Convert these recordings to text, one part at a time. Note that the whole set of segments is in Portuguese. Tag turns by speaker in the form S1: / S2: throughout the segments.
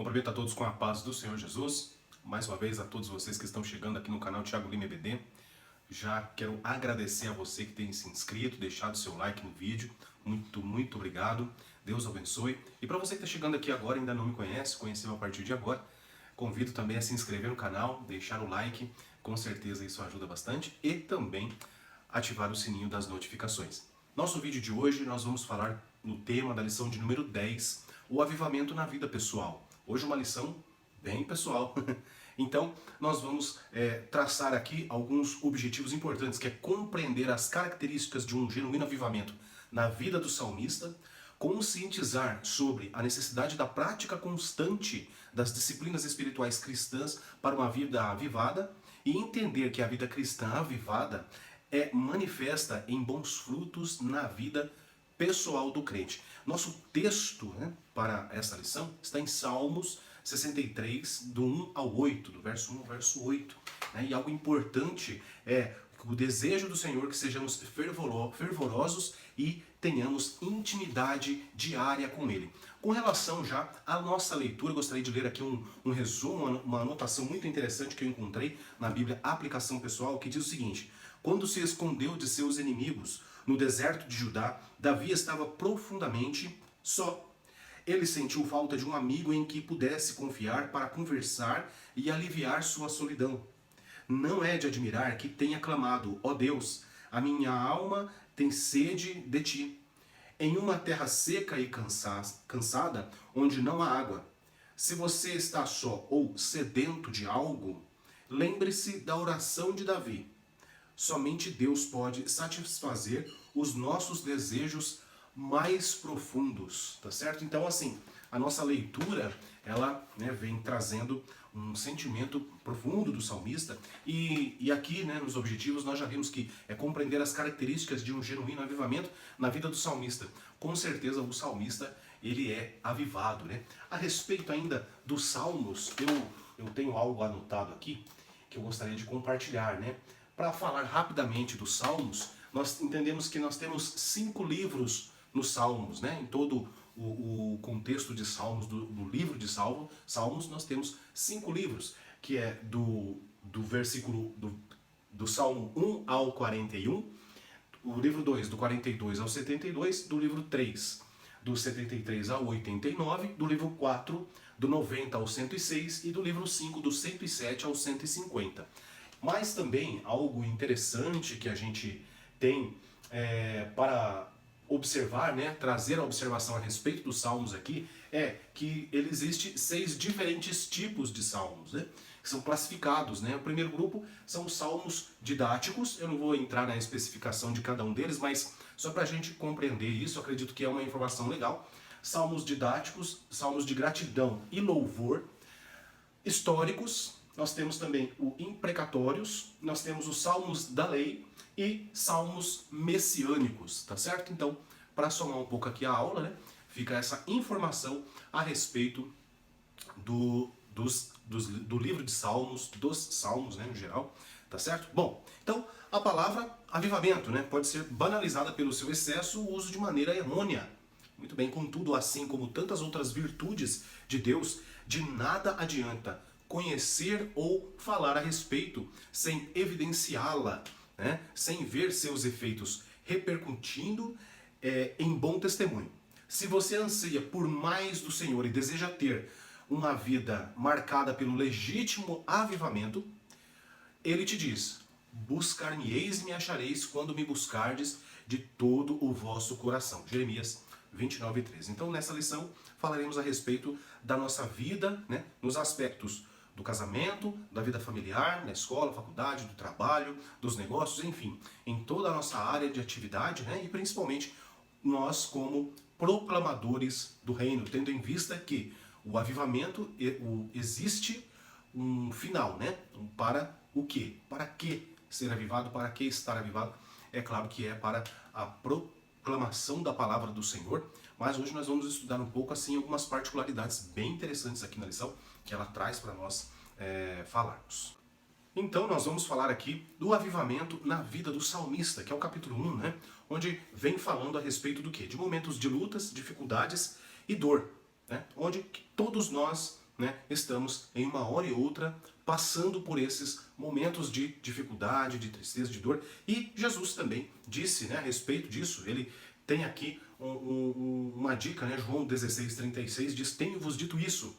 S1: Cumprimento a todos com a paz do Senhor Jesus. Mais uma vez a todos vocês que estão chegando aqui no canal Thiago Lima EBD. Já quero agradecer a você que tem se inscrito, deixado seu like no vídeo. Muito obrigado. Deus abençoe. E para você que está chegando aqui agora e ainda não me conhece, conheceu a partir de agora, convido também a se inscrever no canal, deixar o like. Com certeza isso ajuda bastante. E também ativar o sininho das notificações. Nosso vídeo de hoje nós vamos falar no tema da lição de número 10, o avivamento na vida pessoal. Hoje uma lição bem pessoal. Então, nós vamos traçar aqui alguns objetivos importantes, que é compreender as características de um genuíno avivamento na vida do salmista, conscientizar sobre a necessidade da prática constante das disciplinas espirituais cristãs para uma vida avivada e entender que a vida cristã avivada é manifesta em bons frutos na vida pessoal do crente. Nosso texto para essa lição está em Salmos 63, do 1 ao 8, do verso 1 ao verso 8. E algo importante é o desejo do Senhor que sejamos fervorosos e tenhamos intimidade diária com Ele. Com relação já à nossa leitura, eu gostaria de ler aqui um resumo, uma anotação muito interessante que eu encontrei na Bíblia Aplicação Pessoal, que diz o seguinte: quando se escondeu de seus inimigos no deserto de Judá, Davi estava profundamente só. Ele sentiu falta de um amigo em que pudesse confiar para conversar e aliviar sua solidão. Não é de admirar que tenha clamado: ó Deus, a minha alma tem sede de ti. Em uma terra seca e cansada, onde não há água. Se você está só ou sedento de algo, lembre-se da oração de Davi. Somente Deus pode satisfazer os nossos desejos mais profundos, tá certo? Então, assim, a nossa leitura, ela vem trazendo um sentimento profundo do salmista e aqui, nos objetivos, nós já vimos que é compreender as características de um genuíno avivamento na vida do salmista. Com certeza, o salmista, ele é avivado, A respeito ainda dos salmos, eu tenho algo anotado aqui que eu gostaria de compartilhar, Para falar rapidamente dos salmos, nós entendemos que nós temos 5 livros nos salmos, Em todo o contexto de salmos, do livro de salmos, nós temos 5 livros, que é do versículo do Salmo 1 ao 41, o livro 2 do 42 ao 72, do livro 3 do 73 ao 89, do livro 4 do 90 ao 106 e do livro 5 do 107 ao 150. Mas também algo interessante que a gente tem para observar, trazer a observação a respeito dos salmos aqui, é que existe 6 diferentes tipos de salmos, que são classificados, O primeiro grupo são os salmos didáticos. Eu não vou entrar na especificação de cada um deles, mas só para a gente compreender isso, acredito que é uma informação legal. Salmos didáticos, salmos de gratidão e louvor, históricos. Nós temos também o imprecatórios, nós temos os salmos da lei e salmos messiânicos, tá certo? Então, para somar um pouco aqui a aula, fica essa informação a respeito do livro de salmos, dos salmos, no geral, tá certo? Bom, então a palavra avivamento, pode ser banalizada pelo seu excesso ou uso de maneira errônea. Muito bem, contudo, assim como tantas outras virtudes de Deus, de nada adianta conhecer ou falar a respeito sem evidenciá-la, sem ver seus efeitos repercutindo em bom testemunho. Se você anseia por mais do Senhor e deseja ter uma vida marcada pelo legítimo avivamento, Ele te diz: buscar-me-eis e me achareis quando me buscardes de todo o vosso coração. Jeremias 29:13. Então, nessa lição, falaremos a respeito da nossa vida, nos aspectos do casamento, da vida familiar, na escola, faculdade, do trabalho, dos negócios, enfim, em toda a nossa área de atividade, e principalmente nós como proclamadores do reino, tendo em vista que o avivamento existe um final, Para o quê? Para que ser avivado? Para que estar avivado? É claro que é para a proclamação da palavra do Senhor, mas hoje nós vamos estudar um pouco assim algumas particularidades bem interessantes aqui na lição que ela traz para nós falarmos. Então nós vamos falar aqui do avivamento na vida do salmista, que é o capítulo 1, onde vem falando a respeito do quê? De momentos de lutas, dificuldades e dor, onde todos nós né, estamos em uma hora e outra passando por esses momentos de dificuldade, de tristeza, de dor. E Jesus também disse, né, a respeito disso. Ele tem aqui uma dica, né, João 16:36 diz: tenho-vos dito isso,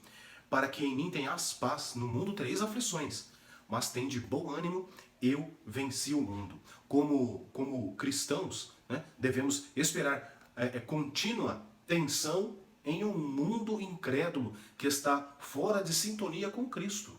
S1: para que em mim tenhas paz. No mundo tereis aflições, mas tende bom ânimo, eu venci o mundo. Como cristãos, né, devemos esperar contínua tensão em um mundo incrédulo que está fora de sintonia com Cristo,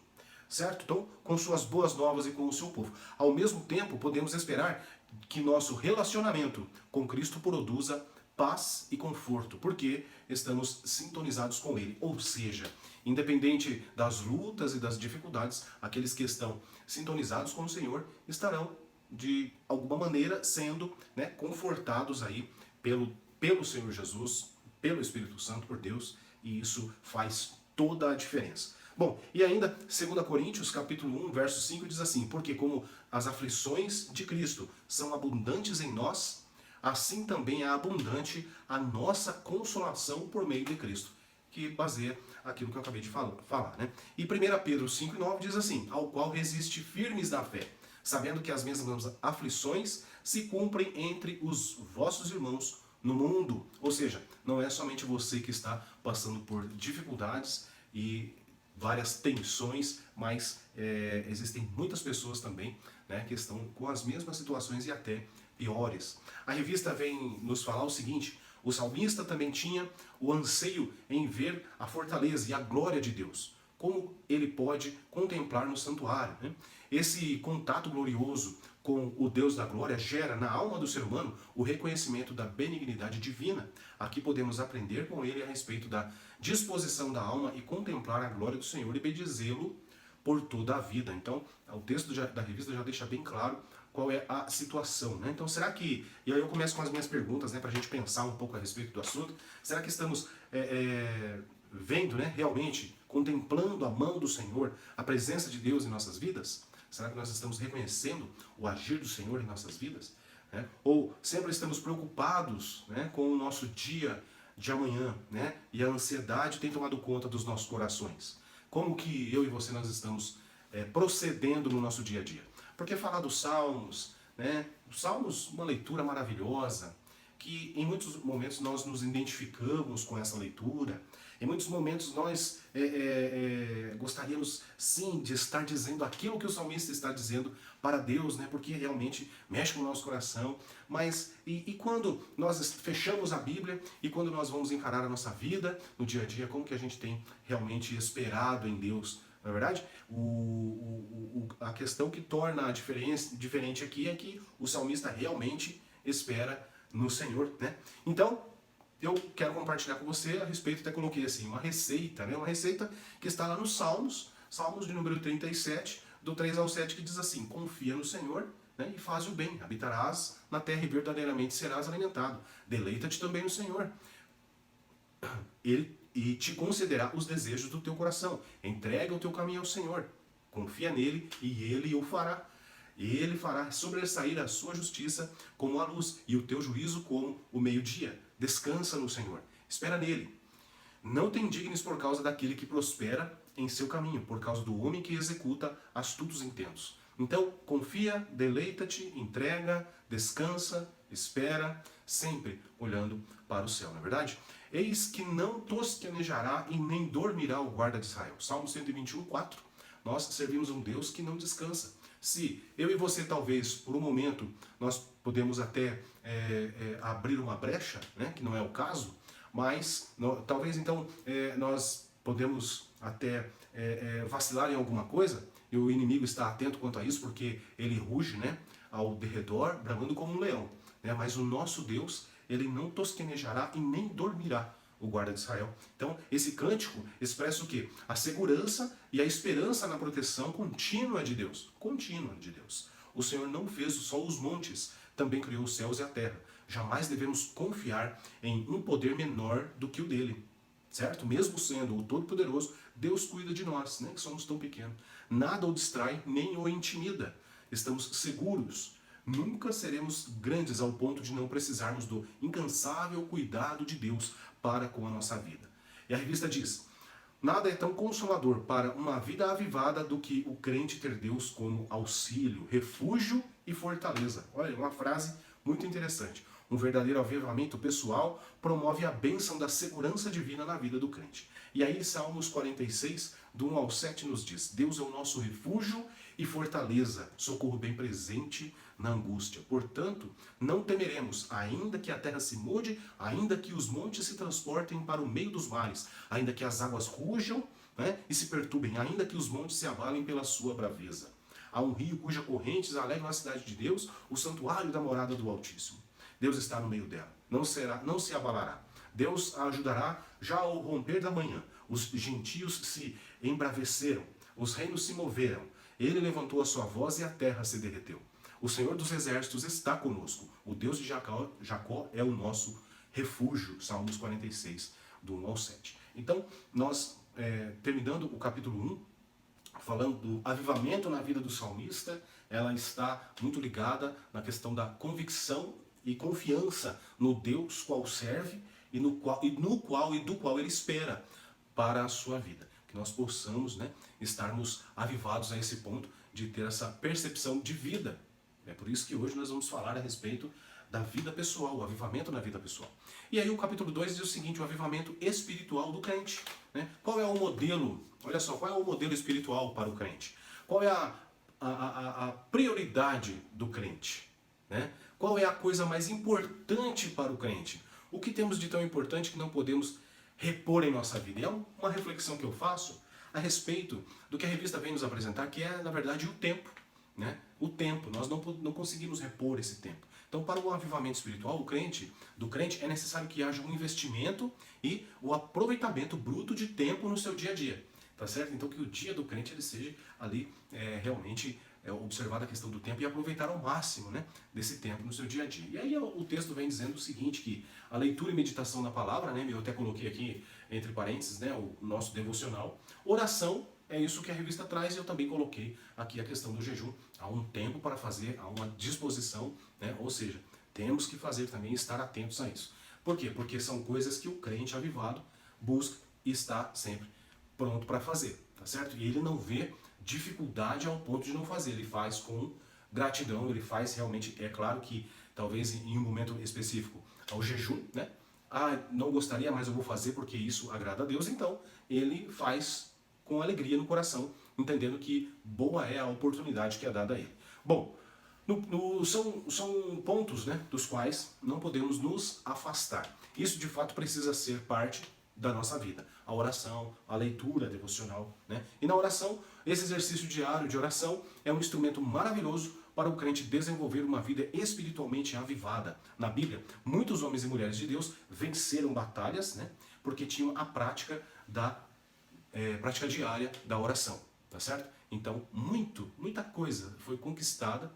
S1: certo? Então, com suas boas novas e com o seu povo. Ao mesmo tempo, podemos esperar que nosso relacionamento com Cristo produza paz e conforto, porque estamos sintonizados com Ele. Ou seja, independente das lutas e das dificuldades, aqueles que estão sintonizados com o Senhor estarão, de alguma maneira, sendo, né, confortados aí pelo Senhor Jesus, pelo Espírito Santo, por Deus, e isso faz toda a diferença. Bom, e ainda, 2 Coríntios, capítulo 1, verso 5, diz assim: porque como as aflições de Cristo são abundantes em nós, assim também é abundante a nossa consolação por meio de Cristo, que baseia aquilo que eu acabei de falar, né? E 1 Pedro 5:9 diz assim: ao qual resiste firmes na fé, sabendo que as mesmas aflições se cumprem entre os vossos irmãos no mundo. Ou seja, não é somente você que está passando por dificuldades e várias tensões, mas existem muitas pessoas também, né, que estão com as mesmas situações e até piores. A revista vem nos falar o seguinte: o salmista também tinha o anseio em ver a fortaleza e a glória de Deus, como ele pode contemplar no santuário, né? Esse contato glorioso com o Deus da glória gera na alma do ser humano o reconhecimento da benignidade divina. Aqui podemos aprender com ele a respeito da disposição da alma e contemplar a glória do Senhor e bendizê-lo por toda a vida. Então, o texto da revista já deixa bem claro qual é a situação, né? Então, será que... E aí eu começo com as minhas perguntas, né, para a gente pensar um pouco a respeito do assunto. Será que estamos vendo, né, realmente, contemplando a mão do Senhor, a presença de Deus em nossas vidas? Será que nós estamos reconhecendo o agir do Senhor em nossas vidas? Né? Ou sempre estamos preocupados, né, com o nosso dia de amanhã, né? E a ansiedade tem tomado conta dos nossos corações? Como que eu e você nós estamos procedendo no nosso dia a dia? Porque falar dos Salmos, né? Os Salmos, uma leitura maravilhosa, que em muitos momentos nós nos identificamos com essa leitura. Em muitos momentos nós gostaríamos sim de estar dizendo aquilo que o salmista está dizendo para Deus, né? Porque realmente mexe com o nosso coração. Mas e quando nós fechamos a Bíblia e quando nós vamos encarar a nossa vida no dia a dia, como que a gente tem realmente esperado em Deus? Na verdade, a questão que torna a diferente aqui é que o salmista realmente espera no Senhor, né? Então, eu quero compartilhar com você a respeito, até coloquei assim, uma receita, né? Uma receita que está lá nos Salmos, Salmos de número 37, do 3 ao 7, que diz assim: confia no Senhor, né, e faz o bem, habitarás na terra e verdadeiramente serás alimentado. Deleita-te também no Senhor, e te concederá os desejos do teu coração. Entrega o teu caminho ao Senhor, confia nele e ele o fará. Ele fará sobressair a sua justiça como a luz e o teu juízo como o meio-dia. Descansa no Senhor, espera nele. Não te indignes por causa daquele que prospera em seu caminho, por causa do homem que executa astutos intentos. Então, confia, deleita-te, entrega, descansa, espera, sempre olhando para o céu, não é verdade? Eis que não tosquenejará e nem dormirá o guarda de Israel. Salmo 121, 4. Nós servimos um Deus que não descansa. Se eu e você, talvez, por um momento, nós podemos até abrir uma brecha, né, que não é o caso, mas talvez então nós podemos até vacilar em alguma coisa, e o inimigo está atento quanto a isso, porque ele ruge, né, ao derredor, bramando como um leão. Né, mas o nosso Deus, ele não tosquenejará e nem dormirá, o guarda de Israel. Então, esse cântico expressa o quê? A segurança e a esperança na proteção contínua de Deus. Contínua de Deus. O Senhor não fez só os montes, também criou os céus e a terra. Jamais devemos confiar em um poder menor do que o dele. Certo? Mesmo sendo o Todo-Poderoso, Deus cuida de nós, né, que somos tão pequenos. Nada o distrai, nem o intimida. Estamos seguros. Nunca seremos grandes ao ponto de não precisarmos do incansável cuidado de Deus para com a nossa vida. E a revista diz: Nada é tão consolador para uma vida avivada do que o crente ter Deus como auxílio, refúgio e fortaleza. Olha, uma frase muito interessante. Um verdadeiro avivamento pessoal promove a bênção da segurança divina na vida do crente. E aí, Salmos 46, do 1 ao 7, nos diz: Deus é o nosso refúgio e fortaleza, socorro bem presente na angústia. Portanto, não temeremos, ainda que a terra se mude, ainda que os montes se transportem para o meio dos mares, ainda que as águas rujam, né, e se perturbem, ainda que os montes se abalem pela sua braveza. Há um rio cuja correntes alegram a cidade de Deus, o santuário da morada do Altíssimo. Deus está no meio dela, não se abalará. Deus a ajudará já ao romper da manhã. Os gentios se embraveceram, os reinos se moveram. Ele levantou a sua voz e a terra se derreteu. O Senhor dos exércitos está conosco. O Deus de Jacó é o nosso refúgio. Salmos 46, do 1 ao 7. Então, nós, terminando o capítulo 1, falando do avivamento na vida do salmista, ela está muito ligada na questão da convicção e confiança no Deus qual serve e do qual ele espera para a sua vida. Que nós possamos, né, estarmos avivados a esse ponto de ter essa percepção de vida. É por isso que hoje nós vamos falar a respeito da vida pessoal, o avivamento na vida pessoal. E aí o capítulo 2 diz o seguinte: o avivamento espiritual do crente. Né? Qual é o modelo, olha só, qual é o modelo espiritual para o crente? Qual é a prioridade do crente? Né? Qual é a coisa mais importante para o crente? O que temos de tão importante que não podemos repor em nossa vida? E é uma reflexão que eu faço a respeito do que a revista vem nos apresentar, que é, na verdade, o tempo. Né? O tempo, nós não conseguimos repor esse tempo. Então, para o avivamento espiritual, do crente, é necessário que haja um investimento e o aproveitamento bruto de tempo no seu dia a dia. Tá certo? Então, que o dia do crente ele seja ali realmente observar a questão do tempo e aproveitar ao máximo, né, desse tempo no seu dia a dia. E aí o texto vem dizendo o seguinte, que a leitura e meditação na palavra, né, eu até coloquei aqui entre parênteses, né, o nosso devocional, oração, é isso que a revista traz, e eu também coloquei aqui a questão do jejum. Há um tempo para fazer, há uma disposição, né, ou seja, temos que fazer também, estar atentos a isso. Por quê? Porque são coisas que o crente avivado busca e está sempre pronto para fazer, tá certo? E ele não vê dificuldade ao ponto de não fazer, ele faz com gratidão, ele faz realmente, é claro que talvez em um momento específico ao jejum, né? Ah, não gostaria, mas eu vou fazer porque isso agrada a Deus, então ele faz com alegria no coração, entendendo que boa é a oportunidade que é dada a ele. Bom, são pontos, né, dos quais não podemos nos afastar. Isso de fato precisa ser parte da nossa vida. A oração, a leitura devocional, né? E na oração, esse exercício diário de oração é um instrumento maravilhoso para o crente desenvolver uma vida espiritualmente avivada. Na Bíblia, muitos homens e mulheres de Deus venceram batalhas, né? Porque tinham a prática prática diária da oração, tá certo? Então, muita coisa foi conquistada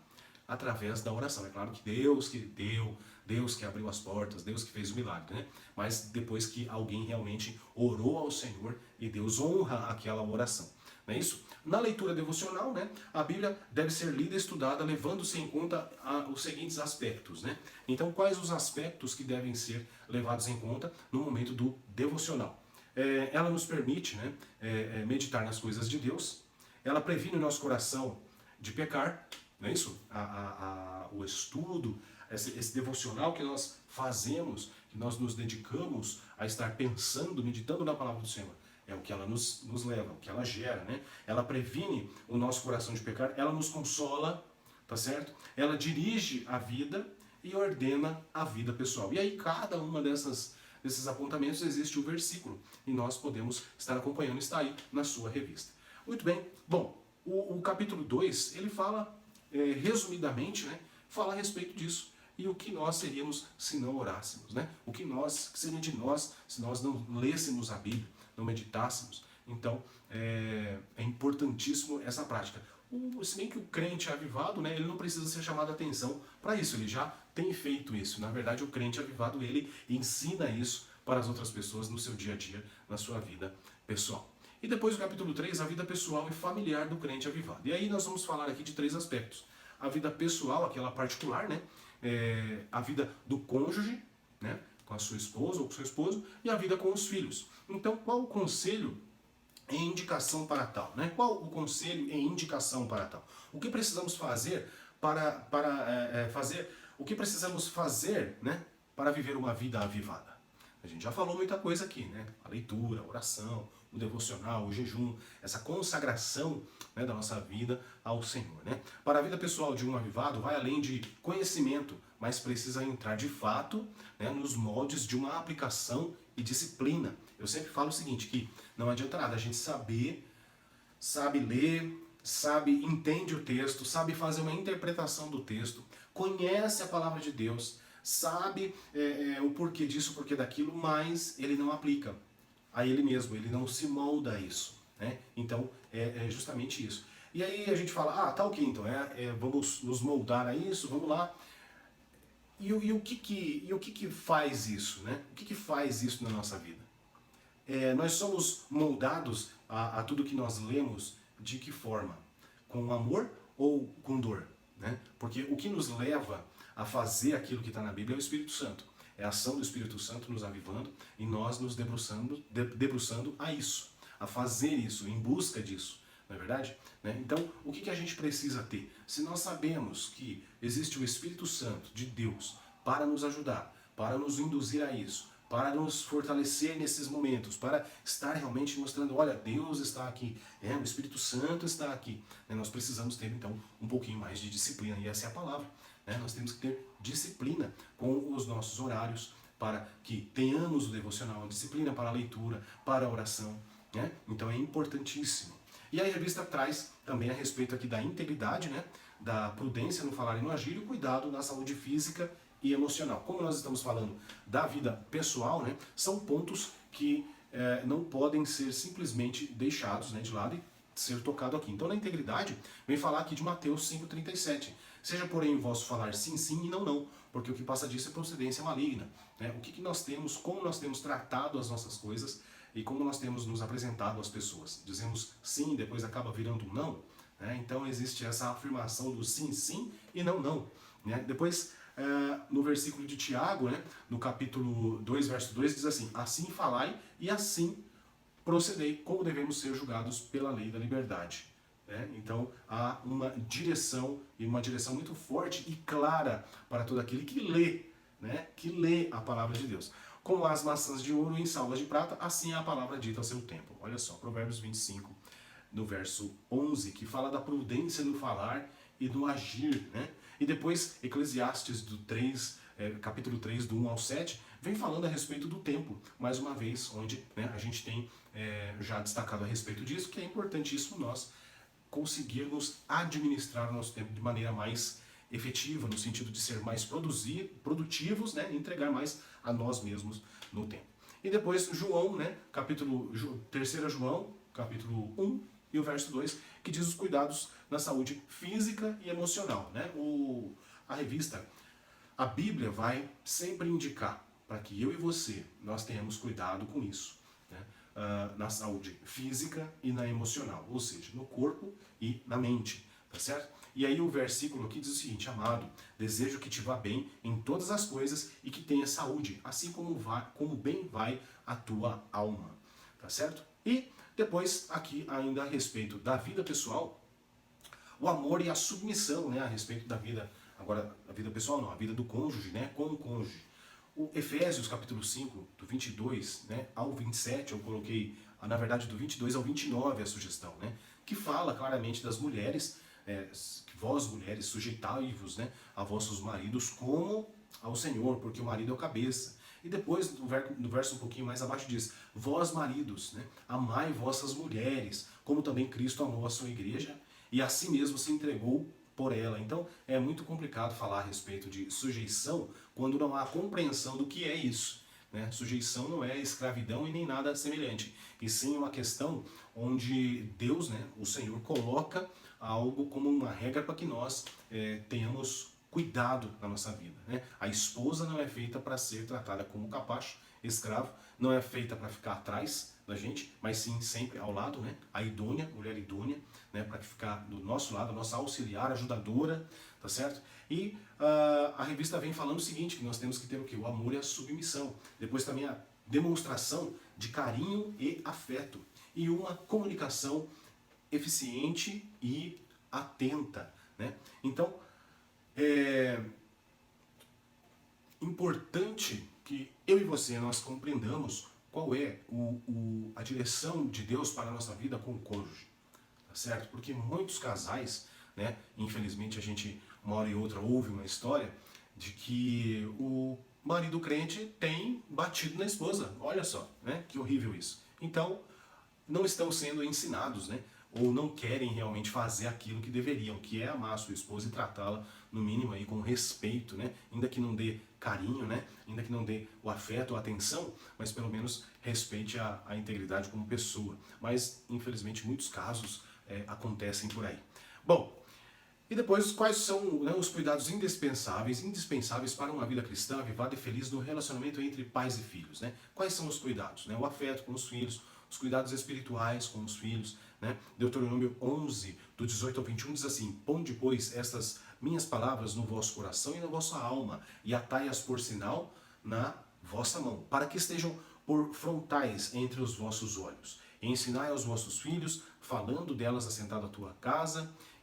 S1: através da oração. É claro que Deus que deu, Deus que abriu as portas, Deus que fez o milagre, né? Mas depois que alguém realmente orou ao Senhor e Deus honra aquela oração. Não é isso? Na leitura devocional, né, a Bíblia deve ser lida e estudada levando-se em conta os seguintes aspectos. Né? Então, quais os aspectos que devem ser levados em conta no momento do devocional? Ela nos permite, né, meditar nas coisas de Deus, ela previne o nosso coração de pecar, não é isso? O estudo, esse devocional que nós fazemos, que nós nos dedicamos a estar pensando, meditando na palavra do Senhor, é o que ela nos leva, o que ela gera, né? Ela previne o nosso coração de pecar, ela nos consola, tá certo? Ela dirige a vida e ordena a vida pessoal. E aí cada uma desses apontamentos existe o versículo, e nós podemos estar acompanhando, está aí na sua revista. Muito bem, bom, o capítulo 2, ele fala, resumidamente, né, fala a respeito disso. E o que nós seríamos se não orássemos, né? O que seria de nós se nós não lêssemos a Bíblia, não meditássemos. Então, é importantíssimo essa prática. Se bem que o crente avivado, né, ele não precisa ser chamado a atenção para isso, ele já tem feito isso. Na verdade, o crente avivado, ele ensina isso para as outras pessoas no seu dia a dia, na sua vida pessoal. E depois o capítulo 3, a vida pessoal e familiar do crente avivado. E aí nós vamos falar aqui de 3 aspectos. A vida pessoal, aquela particular, né? A vida do cônjuge, né? Com a sua esposa ou com o seu esposo, e a vida com os filhos. Então, qual o conselho em indicação para tal, né? Qual o conselho em indicação para tal? O que precisamos fazer o que precisamos fazer, né, para viver uma vida avivada? A gente já falou muita coisa aqui, né? A leitura, a oração, o devocional, o jejum, essa consagração, né, da nossa vida ao Senhor, né? Para a vida pessoal de um avivado, vai além de conhecimento, mas precisa entrar de fato, né, nos moldes de uma aplicação e disciplina. Eu sempre falo o seguinte, que não adianta nada a gente sabe ler, entende o texto, sabe fazer uma interpretação do texto, conhece a palavra de Deus, sabe o porquê disso, o porquê daquilo, mas ele não aplica a ele mesmo, ele não se molda a isso, né? Então é justamente isso. E aí a gente fala, tá ok, então vamos nos moldar a isso, vamos lá. E o que faz isso, né? O que faz isso na nossa vida? Nós somos moldados a tudo que nós lemos de que forma? Com amor ou com dor? Né? Porque o que nos leva a fazer aquilo que está na Bíblia é o Espírito Santo. É a ação do Espírito Santo nos avivando e nós nos debruçando a isso, a fazer isso, em busca disso. Não é verdade? Né? Então, o que a gente precisa ter? Se nós sabemos que existe o Espírito Santo de Deus para nos ajudar, para nos induzir a isso, para nos fortalecer nesses momentos, para estar realmente mostrando, olha, Deus está aqui, o Espírito Santo está aqui. Nós precisamos ter, então, um pouquinho mais de disciplina, e essa é a palavra. Nós temos que ter disciplina com os nossos horários, para que tenhamos o devocional, a disciplina para a leitura, para a oração. Né? Então é importantíssimo. E aí a revista traz também a respeito aqui da integridade, né? Da prudência no falar e no agir, e o cuidado na saúde física e emocional. Como nós estamos falando da vida pessoal, né, são pontos que não podem ser simplesmente deixados, né, de lado e ser tocado aqui. Então, na integridade, vem falar aqui de Mateus 5,37. Seja, porém, o vosso falar sim, sim e não, não, porque o que passa disso é procedência maligna. Né? O que nós temos, como nós temos tratado as nossas coisas e como nós temos nos apresentado às pessoas. Dizemos sim e depois acaba virando um não. Né? Então, existe essa afirmação do sim, sim e não, não. Né? Depois, no versículo de Tiago, né, no capítulo 2, verso 2, diz assim: assim falai e assim procedei, como devemos ser julgados pela lei da liberdade. Né? Então há uma direção, e uma direção muito forte e clara para todo aquele que lê, né, que lê a palavra de Deus. Como as maçãs de ouro em salvas de prata, assim é a palavra dita ao seu tempo. Olha só, Provérbios 25, no verso 11, que fala da prudência no falar e no agir, né? E depois, Eclesiastes do 3, capítulo 3, do 1 ao 7, vem falando a respeito do tempo, mais uma vez, onde, né, a gente tem já destacado a respeito disso, que é importantíssimo nós conseguirmos administrar o nosso tempo de maneira mais efetiva, no sentido de ser mais produtivos, né, e entregar mais a nós mesmos no tempo. E depois, João, né, 3 João, capítulo 1, e o verso 2, que diz os cuidados na saúde física e emocional. Né? A revista, a Bíblia vai sempre indicar para que eu e você, nós tenhamos cuidado com isso. Né? Na saúde física e na emocional, ou seja, no corpo e na mente. Tá certo? E aí o versículo aqui diz o seguinte: amado, desejo que te vá bem em todas as coisas e que tenha saúde, assim como bem vai a tua alma. Tá certo? E depois, aqui ainda a respeito da vida pessoal, o amor e a submissão, né, a respeito da vida, agora a vida pessoal não, a vida do cônjuge, né, com o cônjuge. O Efésios capítulo 5, do 22, né, ao 27, eu coloquei, na verdade, do 22 ao 29 a sugestão, né, que fala claramente das mulheres, que vós mulheres sujeitai-vos, né, a vossos maridos como ao Senhor, porque o marido é o cabeça. E depois, no verso um pouquinho mais abaixo, diz: vós maridos, né, amai vossas mulheres, como também Cristo amou a sua igreja, e a si mesmo se entregou por ela. Então, é muito complicado falar a respeito de sujeição quando não há compreensão do que é isso. Né? Sujeição não é escravidão e nem nada semelhante, e sim uma questão onde Deus, né, o Senhor, coloca algo como uma regra para que nós tenhamos cuidado na nossa vida. Né? A esposa não é feita para ser tratada como capacho, escravo, não é feita para ficar atrás da gente, mas sim sempre ao lado, né? A idônea, mulher idônea, né? Para ficar do nosso lado, a nossa auxiliar, ajudadora, tá certo? E a revista vem falando o seguinte, que nós temos que ter o quê? O amor e a submissão. Depois também a demonstração de carinho e afeto. e uma comunicação eficiente e atenta, né? Então, é importante que eu e você nós compreendamos qual é a direção de Deus para a nossa vida com o cônjuge, tá certo? Porque muitos casais, né, infelizmente a gente, uma hora e outra, ouve uma história de que o marido crente tem batido na esposa. Olha só, né, que horrível isso. Então, não estão sendo ensinados, né, ou não querem realmente fazer aquilo que deveriam, que é amar a sua esposa e tratá-la, no mínimo, aí, com respeito, né, ainda que não dê carinho, né, ainda que não dê o afeto ou atenção, mas pelo menos respeite a integridade como pessoa. Mas, infelizmente, muitos casos acontecem por aí. Bom, e depois, quais são, né, os cuidados indispensáveis para uma vida cristã avivada e feliz no relacionamento entre pais e filhos, né? Quais são os cuidados? Né? O afeto com os filhos, os cuidados espirituais com os filhos, né? Deuteronômio 11, do 18 ao 21, diz assim: Ponde, pois, estas minhas palavras no vosso coração e na vossa alma, e atai-as por sinal na vossa mão, para que estejam por frontais entre os vossos olhos. E ensinai aos vossos filhos, falando delas assentado em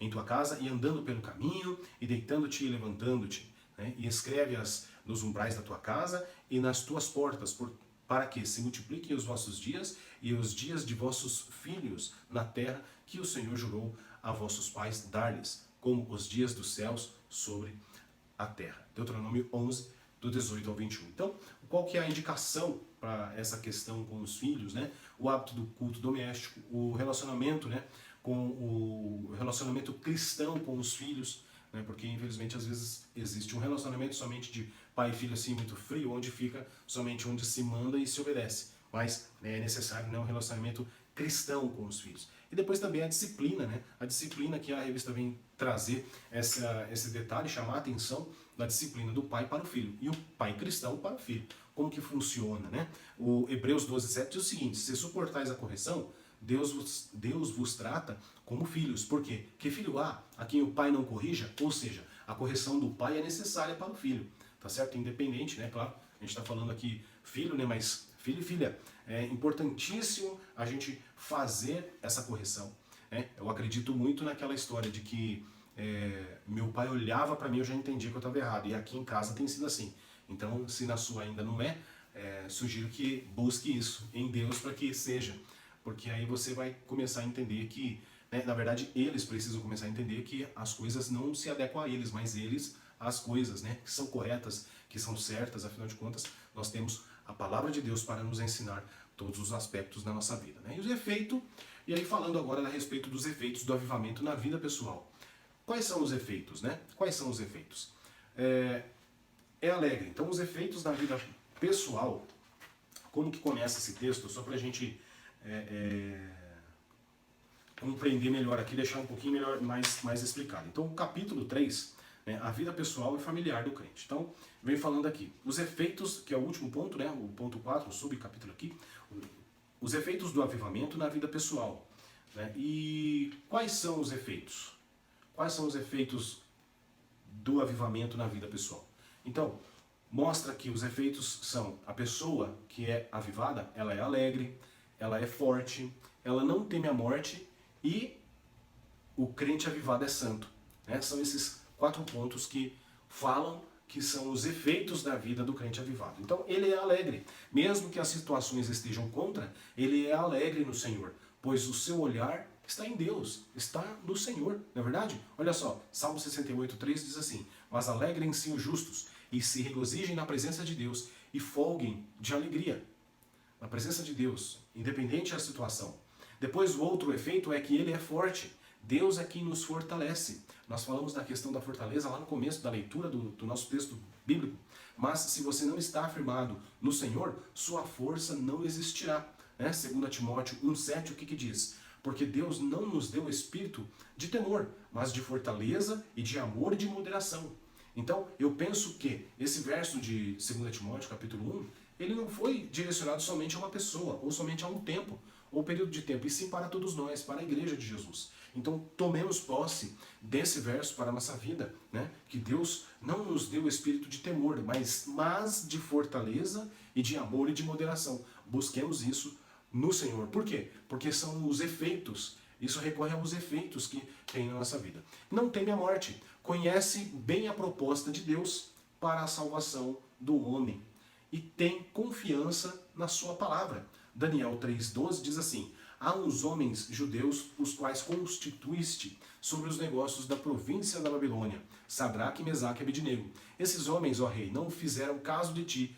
S1: tua casa, e andando pelo caminho, e deitando-te e levantando-te, né? E escreve-as nos umbrais da tua casa e nas tuas portas, para que se multipliquem os vossos dias e os dias de vossos filhos na terra que o Senhor jurou a vossos pais dar-lhes, como os dias dos céus sobre a terra. Deuteronômio 11, do 18 ao 21. Então, qual que é a indicação para essa questão com os filhos, né? O hábito do culto doméstico, o relacionamento, né, com o relacionamento cristão com os filhos, né? Porque infelizmente às vezes existe um relacionamento somente de pai e filho assim muito frio, onde fica somente onde se manda e se obedece. Mas, né, é necessário, né, um relacionamento cristão com os filhos. E depois também a disciplina, né? A disciplina que a revista vem trazer esse detalhe, chamar a atenção da disciplina do pai para o filho e o pai cristão para o filho. Como que funciona, né? O Hebreus 12:7 diz o seguinte: se suportais a correção, Deus vos trata como filhos. Por quê? Que filho há a quem o pai não corrija? Ou seja, a correção do pai é necessária para o filho, tá certo? Independente, né? Claro, a gente está falando aqui filho, né? Mas filho e filha, é importantíssimo a gente fazer essa correção, né? Eu acredito muito naquela história de que meu pai olhava para mim, eu já entendia que eu estava errado. E aqui em casa tem sido assim. Então, se na sua ainda não sugiro que busque isso em Deus para que seja. Porque aí você vai começar a entender que, né, na verdade, eles precisam começar a entender que as coisas não se adequam a eles, mas eles às coisas, né, que são corretas, que são certas. Afinal de contas, nós temos a palavra de Deus para nos ensinar todos os aspectos da nossa vida, né? E os efeitos, e aí falando agora a respeito dos efeitos do avivamento na vida pessoal. Quais são os efeitos, né? Quais são os efeitos? É alegre. Então, os efeitos na vida pessoal, como que começa esse texto? Só para a gente compreender melhor aqui, deixar um pouquinho melhor, mais explicado. Então, o capítulo 3, né, a vida pessoal e familiar do crente. Então, vem falando aqui. Os efeitos, que é o último ponto, né, o ponto 4, o subcapítulo aqui, os efeitos do avivamento na vida pessoal. Né? E quais são os efeitos? Quais são os efeitos do avivamento na vida pessoal? Então, mostra que os efeitos são: a pessoa que é avivada, ela é alegre, ela é forte, ela não teme a morte e o crente avivado é santo. Né? São esses 4 pontos que falam que são os efeitos da vida do crente avivado. Então, ele é alegre. Mesmo que as situações estejam contra, ele é alegre no Senhor, pois o seu olhar está em Deus, está no Senhor, não é verdade? Olha só, Salmo 68:3 diz assim: mas alegrem-se os justos e se regozijem na presença de Deus e folguem de alegria. Na presença de Deus, independente da situação. Depois o outro efeito é que ele é forte. Deus é quem nos fortalece. Nós falamos da questão da fortaleza lá no começo da leitura do nosso texto bíblico. Mas se você não está afirmado no Senhor, sua força não existirá. Né? 2 Timóteo 1:7, o que diz? Porque Deus não nos deu espírito de temor, mas de fortaleza e de amor e de moderação. Então, eu penso que esse verso de 2 Timóteo, capítulo 1, ele não foi direcionado somente a uma pessoa, ou somente a um tempo, ou período de tempo, e sim para todos nós, para a igreja de Jesus. Então, tomemos posse desse verso para a nossa vida, né? Que Deus não nos deu espírito de temor, mas de fortaleza e de amor e de moderação. Busquemos isso no Senhor. Por quê? Porque são os efeitos. Isso recorre aos efeitos que tem na nossa vida. Não teme a morte. Conhece bem a proposta de Deus para a salvação do homem. E tem confiança na sua palavra. Daniel 3,12 diz assim: há uns homens judeus, os quais constituíste sobre os negócios da província da Babilônia, Sadraque, Mesaque e Abednego. Esses homens, ó rei, não fizeram caso de ti.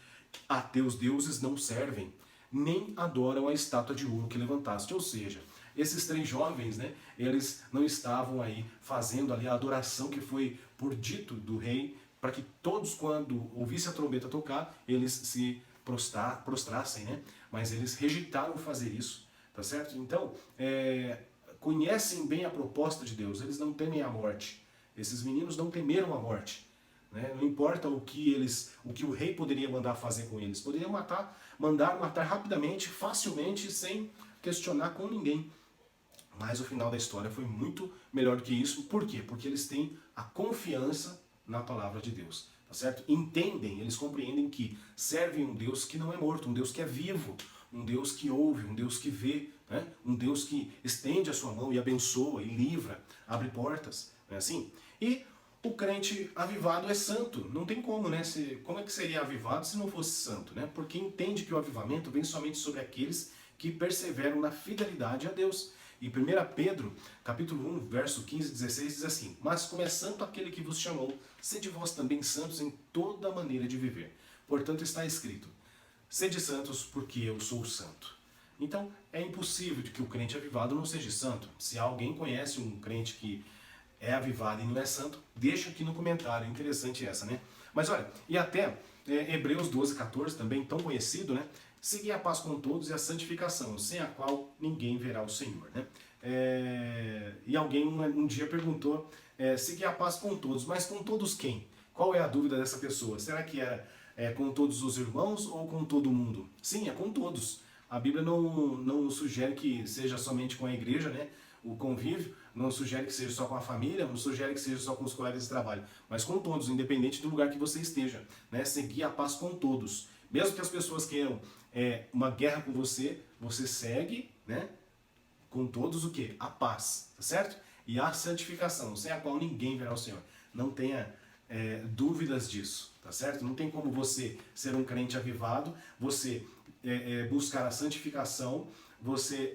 S1: A teus deuses não servem, nem adoram a estátua de ouro que levantaste. Ou seja, esses 3 jovens, né, eles não estavam aí fazendo ali a adoração que foi por dito do rei, para que todos, quando ouvissem a trombeta tocar, eles se prostrassem, né? Mas eles rejeitaram fazer isso, tá certo? Então, conhecem bem a proposta de Deus, eles não temem a morte. Esses meninos não temeram a morte. Né? Não importa o que o rei poderia mandar fazer com eles. Poderia mandar matar rapidamente, facilmente, sem questionar com ninguém. Mas o final da história foi muito melhor do que isso. Por quê? Porque eles têm a confiança na palavra de Deus. Tá certo? Entendem, eles compreendem que servem um Deus que não é morto, um Deus que é vivo, um Deus que ouve, um Deus que vê, né? Um Deus que estende a sua mão e abençoa, e livra, abre portas. Não é assim? E o crente avivado é santo. Não tem como, né? Como é que seria avivado se não fosse santo, né? Porque entende que o avivamento vem somente sobre aqueles que perseveram na fidelidade a Deus. E 1 Pedro, capítulo 1, verso 15 e 16 diz assim: mas como é santo aquele que vos chamou, sede vós também santos em toda maneira de viver. Portanto está escrito: sede santos porque eu sou santo. Então é impossível de que o crente avivado não seja santo. Se alguém conhece um crente que é avivado e não é santo, deixa aqui no comentário. Interessante essa, né? Mas olha, e até Hebreus 12, 14, também tão conhecido, né? Seguir a paz com todos e a santificação, sem a qual ninguém verá o Senhor, né? E alguém um dia perguntou, seguir a paz com todos, mas com todos quem? Qual é a dúvida dessa pessoa? Será que é com todos os irmãos ou com todo mundo? Sim, é com todos. A Bíblia não sugere que seja somente com a igreja, né? O convívio, não sugere que seja só com a família, não sugere que seja só com os colegas de trabalho, mas com todos, independente do lugar que você esteja, né? Seguir a paz com todos. Mesmo que as pessoas queiram uma guerra com você, você segue, né? Com todos o quê? A paz, tá certo? E a santificação, sem a qual ninguém verá o Senhor. Não tenha dúvidas disso, tá certo? Não tem como você ser um crente avivado, você buscar a santificação, você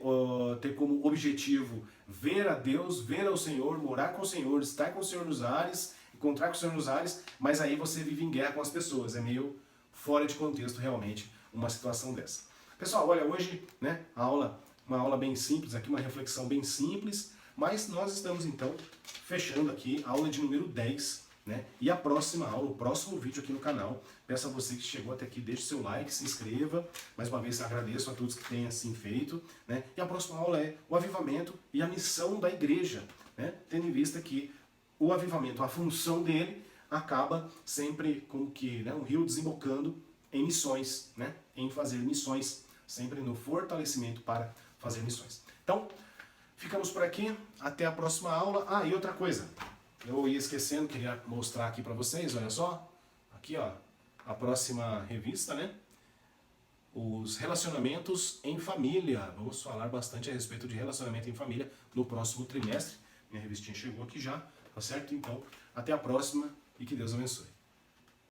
S1: ter como objetivo ver a Deus, ver ao Senhor, morar com o Senhor, estar com o Senhor nos ares, encontrar com o Senhor nos ares, mas aí você vive em guerra com as pessoas. É meio fora de contexto realmente uma situação dessa. Pessoal, olha, hoje, né, uma aula bem simples aqui, uma reflexão bem simples, mas nós estamos então fechando aqui a aula de número 10, né? E a próxima aula, o próximo vídeo aqui no canal, peço a você que chegou até aqui, deixe seu like, se inscreva, mais uma vez agradeço a todos que têm assim feito, né? E a próxima aula é o avivamento e a missão da igreja, né? Tendo em vista que o avivamento, a função dele, acaba sempre como que, né, um rio desembocando em missões, né? Em fazer missões, sempre no fortalecimento para fazer missões. Então, ficamos por aqui, até a próxima aula. Ah, e outra coisa, eu ia esquecendo, queria mostrar aqui para vocês, olha só, aqui ó, a próxima revista, né? Os relacionamentos em família. Vamos falar bastante a respeito de relacionamento em família no próximo trimestre. Minha revistinha chegou aqui já, tá certo? Então, até a próxima e que Deus abençoe.